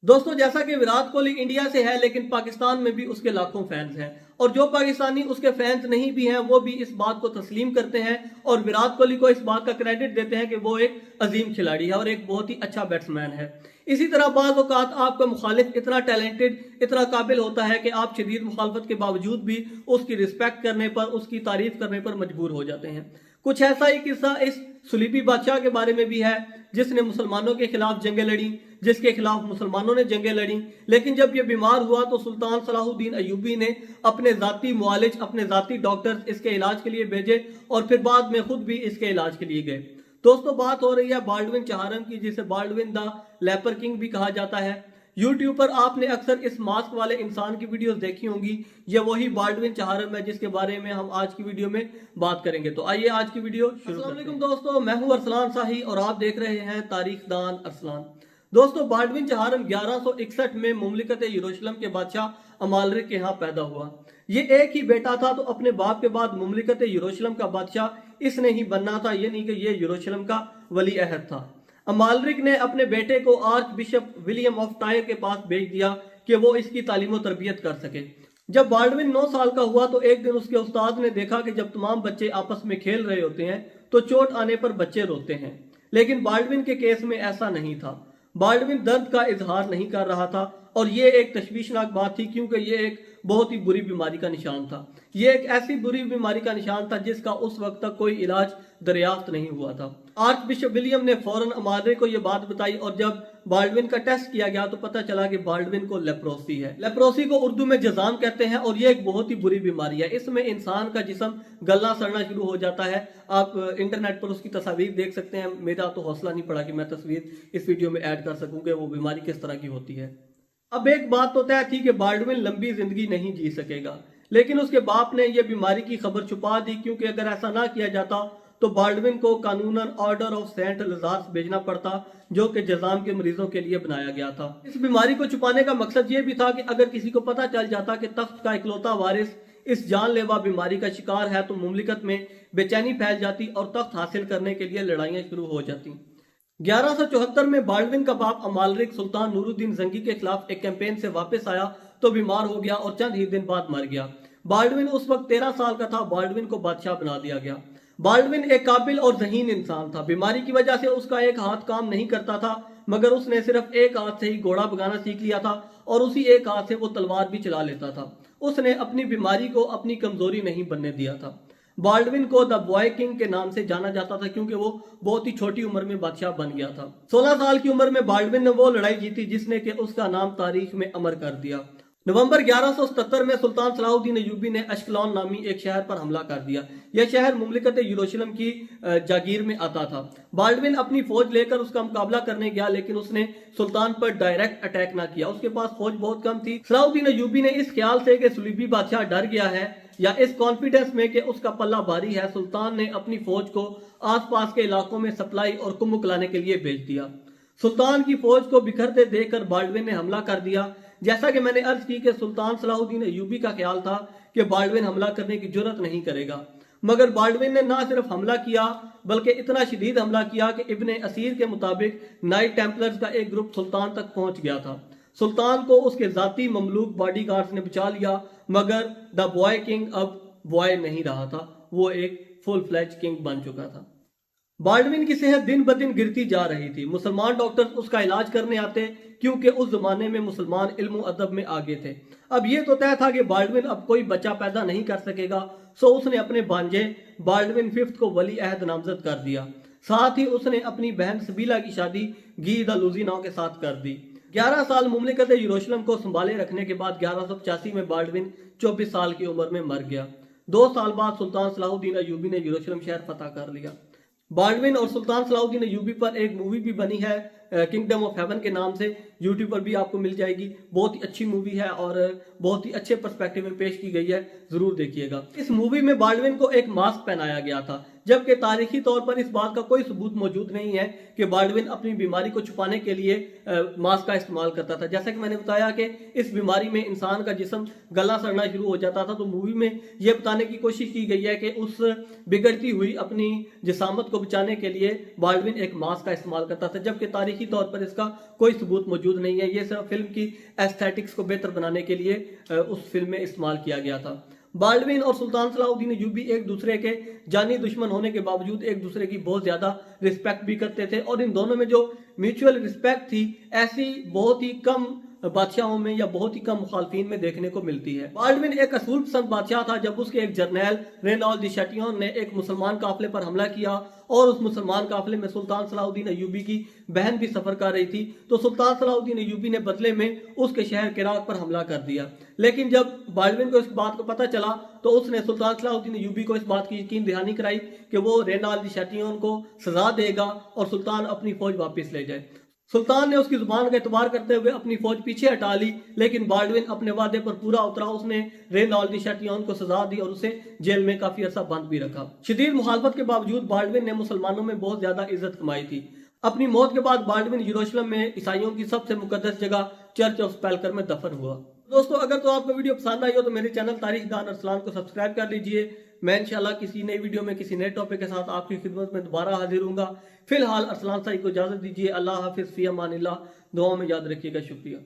दोस्तों, जैसा कि विराट कोहली इंडिया से है लेकिन पाकिस्तान में भी उसके लाखों फैंस हैं और जो पाकिस्तानी उसके फैंस नहीं भी हैं वो भी इस बात को तस्लीम करते हैं और विराट कोहली को इस बात का क्रेडिट देते हैं कि वो एक अजीम खिलाड़ी है और एक बहुत ही अच्छा बैट्समैन है। इसी तरह बाज़ औक़ात आपका मुखालिफ इतना टैलेंटेड, इतना काबिल होता है कि आप शदीद मुखालफत के बावजूद भी उसकी रिस्पेक्ट करने पर, उसकी तारीफ करने पर मजबूर हो जाते हैं। कुछ ऐसा ही किस्सा इस सुलीबी बादशाह के बारे में भी है जिसने मुसलमानों के खिलाफ जंगें लड़ी, जिसके खिलाफ मुसलमानों ने जंगें लड़ी। लेकिन जब ये बीमार हुआ तो सुल्तान सलाहुद्दीन अय्यूबी ने अपने जाती मुआलिज, अपने जाती डॉक्टर्स इसके इलाज के लिए भेजे और फिर बाद में खुद भी इसके इलाज के लिए गए। दोस्तों, बात हो रही है बाल्डविन चहारम की, जिसे बाल्डविन द लेपर किंग भी कहा जाता है। यूट्यूब पर आपने अक्सर इस मास्क वाले इंसान की वीडियोस देखी होंगी। ये वही बाल्डविन चहारम है जिसके बारे में हम आज की वीडियो में बात करेंगे। तो आइए आज की वीडियो शुरू करते हैं। दोस्तों, मैं हूं अरसलान शाही और आप देख रहे हैं तारीख दान अरसलान। दोस्तों, बाल्डविन चहारम 1161 में मुमलिकत यरूशलेम के बादशाह अमालरिक के यहाँ पैदा हुआ। ये एक ही बेटा था तो अपने बाप के बाद मुमलिकत यरूशलेम का बादशाह इसने ही बनना था, ये नहीं कि ये यरूशलेम का वली अहद था। अमालरिक ने अपने बेटे को arch bishop William of tyre के पास भेज दिया कि वो इसकी तालीम तरबियत कर सके। जब बाल्डविन 9 साल का हुआ तो एक दिन उसके उस्ताद ने देखा कि जब तमाम बच्चे आपस में खेल रहे होते हैं तो चोट आने पर बच्चे रोते हैं, लेकिन बाल्डविन के केस में ऐसा नहीं था। बाल्डविन दर्द का इजहार नहीं कर रहा था और ये एक तशवीशनाक बात थी क्योंकि ये एक बहुत ही बुरी बीमारी का निशान था। ये एक ऐसी बुरी बीमारी का निशान था जिसका उस वक्त तक कोई इलाज दरियाफ्त नहीं हुआ था। आर्च बिशप विलियम ने फौरन अमालरिक को यह बात बताई और जब बाल्डविन का टेस्ट किया गया तो पता चला कि बाल्डविन को लेप्रोसी है। लेप्रोसी को उर्दू में जज़ाम कहते हैं और ये एक बहुत ही बुरी बीमारी है। इसमें इंसान का जिस्म गलना सड़ना शुरू हो जाता है। आप इंटरनेट पर उसकी तस्वीर देख सकते हैं। मेरा तो हौसला नहीं पड़ा कि मैं तस्वीर इस वीडियो में ऐड कर सकूं कि वो बीमारी किस तरह की होती है। अब एक बात तो तय थी कि बाल्डविन लंबी जिंदगी नहीं जी सकेगा, लेकिन उसके बाप ने यह बीमारी की खबर छुपा दी क्योंकि अगर ऐसा ना किया जाता तो बाल्डविन को कानूनन ऑर्डर ऑफ सेंट लजार्स भेजना पड़ता, जो कि जजाम के मरीजों के लिए बनाया गया था। इस बीमारी को छुपाने का मकसद ये भी था कि अगर किसी को पता चल जाता कि तख्त का इकलौता वारिस इस जानलेवा बीमारी का शिकार है तो मुमलिकत में बेचैनी फैल जाती और तख्त हासिल करने के लिए लड़ाइयां शुरू हो जाती। 1174 में बाल्डविन का बाप अमालरिक सुल्तान नूरुद्दीन जंगी के खिलाफ एक कैंपेन से वापस आया तो बीमार हो गया और चंद ही दिन बाद मर गया। बाल्डविन उस वक्त 13 साल का था। बाल्डविन को बादशाह बना दिया गया। बाल्डविन एक काबिल और ज़हीन इंसान था। बीमारी की वजह से उसका एक हाथ काम नहीं करता था, मगर उसने सिर्फ एक हाथ से ही घोड़ा भगाना सीख लिया था और उसी एक हाथ से वो तलवार भी चला लेता था। उसने अपनी बीमारी को अपनी कमजोरी नहीं बनने दिया था। बाल्डविन को द बॉय किंग के नाम से जाना जाता था क्योंकि वो बहुत ही छोटी उम्र में बादशाह बन गया था। 16 साल की उम्र में बाल्डविन ने वो लड़ाई जीती जिसने कि उसका नाम तारीख में अमर कर दिया। नवंबर 1177 में सुल्तान सलाहुद्दीन अय्यूबी ने अश्कलौन नामी एक शहर पर हमला कर दिया। यह शहर मुमलिकत यरूशलेम की जागीर में आता था। बाल्डविन अपनी फौज लेकर उसका मुकाबला करने गया, लेकिन उसने सुल्तान पर डायरेक्ट अटैक ना किया। उसके पास फौज बहुत कम थी। सलाहुद्दीन अय्यूबी ने इस ख्याल से कि सुलीबी बादशाह डर गया है या इस कॉन्फिडेंस में कि उसका पल्ला भारी है, सुल्तान ने अपनी फौज को आसपास के इलाकों में सप्लाई और कुम्मुक लाने के लिए भेज दिया। सुल्तान की फौज को बिखरते देखकर बाल्डविन ने हमला कर दिया। जैसा कि मैंने अर्ज की कि सुल्तान सलाहुद्दीन अय्यूबी का ख्याल था कि बाल्डविन हमला करने की जुर्रत नहीं करेगा, मगर बाल्डविन ने ना सिर्फ हमला किया बल्कि इतना शदीद हमला किया कि इब्ने असीर के मुताबिक नाइट टेम्पलर्स का एक ग्रुप सुल्तान तक पहुंच गया था। सुल्तान को उसके जाती ममलूक बॉडीगार्ड्स ने बचा लिया, मगर द बॉय किंग अब बॉय नहीं रहा था, वो एक फुल फ्लैज किंग बन चुका था। बाल्डविन की सेहत दिन ब दिन गिरती जा रही थी। मुसलमान डॉक्टर्स उसका इलाज करने आते क्योंकि उस जमाने में मुसलमान इल्म अदब में आगे थे। अब ये तो तय था कि बाल्डविन अब कोई बच्चा पैदा नहीं कर सकेगा, सो उसने अपने भांजे बाल्डविन फिफ्थ को वली अहद नामजद कर दिया। साथ ही उसने अपनी बहन सबीला की शादी गी द लूजीनाओ के साथ कर दी। 11 साल मुमलिकत यरूशलेम को संभाले रखने के बाद 1185 में बाल्डविन 24 साल की उम्र में मर गया। 2 साल बाद सुल्तान सलाहुद्दीन अय्यूबी ने यरूशलेम शहर फतह कर लिया। बाल्डविन और सुल्तान सलाहुद्दीन अय्यूबी पर एक मूवी भी बनी है किंगडम ऑफ हेवन के नाम से। यूट्यूब पर भी आपको मिल जाएगी। बहुत ही अच्छी मूवी है और बहुत ही अच्छे पर्सपेक्टिव में पेश की गई है, जरूर देखिएगा। इस मूवी में बाल्डविन को एक मास्क पहनाया गया था जबकि तारीखी तौर पर इस बात का कोई सबूत मौजूद नहीं है कि बाल्डविन अपनी बीमारी को छुपाने के लिए मास्क का इस्तेमाल करता था। जैसा कि मैंने बताया कि इस बीमारी में इंसान का जिस्म गला सड़ना शुरू हो जाता था, तो मूवी में यह बताने की कोशिश की गई है कि उस बिगड़ती हुई अपनी जिसामत को बचाने के लिए बाल्डविन एक मास्क का इस्तेमाल करता था, जबकि तारीखी तौर पर इसका कोई सबूत मौजूद नहीं है। यह सिर्फ फिल्म की एस्थेटिक्स को बेहतर बनाने के लिए उस फिल्म में इस्तेमाल किया गया था। बाल्डविन और सुल्तान सलाहुद्दीन अय्यूबी एक दूसरे के जानी दुश्मन होने के बावजूद एक दूसरे की बहुत ज्यादा रिस्पेक्ट भी करते थे, और इन दोनों में जो म्यूचुअल रिस्पेक्ट थी ऐसी बहुत ही कम बादशाहों में या बहुत ही कम मुखालफिन में देखने को मिलती है। बाल्डविन एक असूल पसंद बादशाह था। जब उसके एक जर्नैल रेनॉल्ड दी शैटियन ने एक मुसलमान काफिले पर हमला किया और उस मुसलमान काफिले में सुल्तान सलाहुद्दीन अय्यूबी की बहन भी सफर कर रही थी, तो सुल्तान सलाहुद्दीन अय्यूबी ने बदले में उसके शहर किराक पर हमला कर दिया। लेकिन जब बाल्डविन को इस बात को पता चला तो उसने सुल्तान सलाहुद्दीन अय्यूबी को इस बात की यकीन दहानी कराई कि वो रेनॉल्ड दी शैटियन को सजा देगा और सुल्तान अपनी फौज वापस ले जाए। सुल्तान ने उसकी जुबान का एतबार करते हुए अपनी फौज पीछे हटा ली, लेकिन बाल्डविन अपने वादे पर पूरा उतरा। उसने रेनॉल्ड दी शैटियन को सजा दी और उसे जेल में काफी अरसा बंद भी रखा। शदीद मुखालफत के बावजूद बाल्डविन ने मुसलमानों में बहुत ज्यादा इज्जत कमाई थी। अपनी मौत के बाद बाल्डविन यरूशलेम में ईसाइयों की सबसे मुकद्दस जगह चर्च ऑफ स्पेलकर में दफन हुआ। दोस्तों, अगर तो आपको वीडियो पसंद आई हो तो मेरे चैनल तारीख दान अरसलान को सब्सक्राइब कर लीजिए। मैं इंशाल्लाह किसी नई वीडियो में किसी नए टॉपिक के साथ आपकी खिदमत में दोबारा हाजिर हूँगा। फिलहाल अरसलान साई को इजाजत दीजिए। अल्लाह हाफिज़, फ़ी अमानिल्लाह। दुआ में याद रखिएगा। शुक्रिया।